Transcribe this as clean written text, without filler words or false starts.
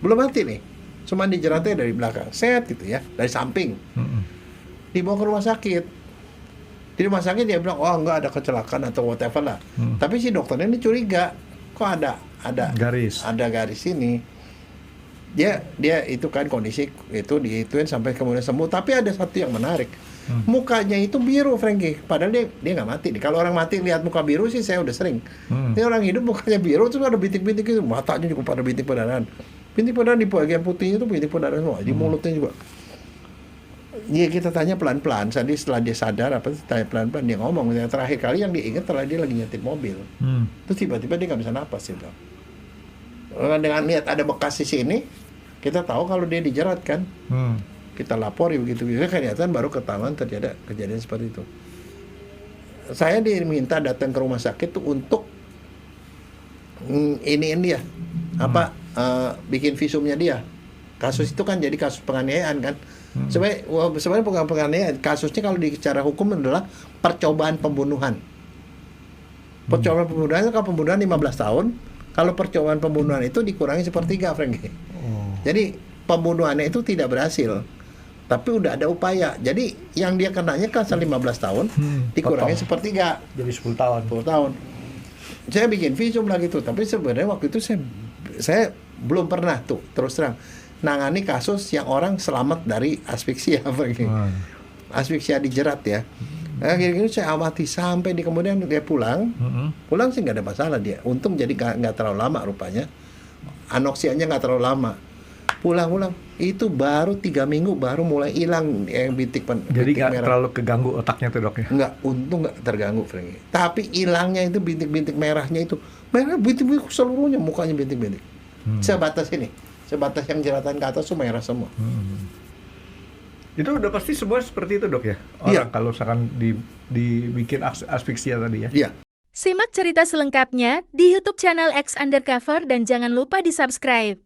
belum mati nih, cuma dijeratnya dari belakang, set gitu ya, dari samping, dibawa ke rumah sakit. Di rumah sakit dia bilang, oh enggak ada kecelakaan atau whatever lah. Tapi si dokternya ini curiga, kok ada garis ini. Dia itu kan kondisi itu diituin sampai kemudian sembuh. Tapi ada satu yang menarik, mukanya itu biru, Frankie. Padahal dia nggak mati. Kalau orang mati lihat muka biru sih saya udah sering. Ini orang hidup mukanya biru, terus ada bintik-bintik itu, matanya juga pada bintik perdarahan. Bintik perdarahan di bagian putihnya itu bintik perdarahan semua, di mulutnya juga. Ya kita tanya pelan-pelan. Tadi setelah dia sadar tanya pelan-pelan, dia ngomong. Yang terakhir kali yang dia ingat setelah dia lagi nyetir mobil. Terus tiba-tiba dia nggak bisa napas sih, bro. Dengan lihat ada bekas di sini, kita tahu kalau dia dijerat kan. Kita lapor begitu. Kelihatan baru ketahuan terjadi kejadian seperti itu. Saya diminta datang ke rumah sakit tuh untuk iniin dia, bikin visumnya dia. Kasus itu kan jadi kasus penganiayaan kan. Sebenarnya bukan penganiayaan. Kasusnya kalau secara hukum adalah percobaan pembunuhan. Percobaan pembunuhan itu kalau pembunuhan 15 tahun. Kalau percobaan pembunuhan itu dikurangi sepertiga, Frankie. Jadi pembunuhannya itu tidak berhasil, tapi udah ada upaya. Jadi yang dia kenanya kan 15 tahun, dikurangi sepertiga. Jadi 10 tahun. 10 tahun. Saya bikin visum lagi tuh, tapi sebenarnya waktu itu saya belum pernah tuh terus terang nangani kasus yang orang selamat dari asfiksia, Frankie. Asfiksia dijerat ya. Akhirnya saya amati sampai di kemudian dia pulang sih nggak ada masalah dia. Untung jadi nggak terlalu lama rupanya. Anoksianya nggak terlalu lama. Pulang itu baru 3 minggu baru mulai hilang yang bintik Jadi nggak terlalu keganggu otaknya tuh, Dok ya? Nggak, untung nggak terganggu, Frankie. Tapi hilangnya itu bintik-bintik merahnya itu. Merah bintik-bintik seluruhnya, mukanya bintik-bintik. Sebatas yang jeratan ke atas tuh merah semua. Itu udah pasti semua seperti itu, Dok ya? Orang kalau misalkan dibikin asfiksia tadi ya? Iya. Simak cerita selengkapnya di YouTube channel X Undercover dan jangan lupa di subscribe.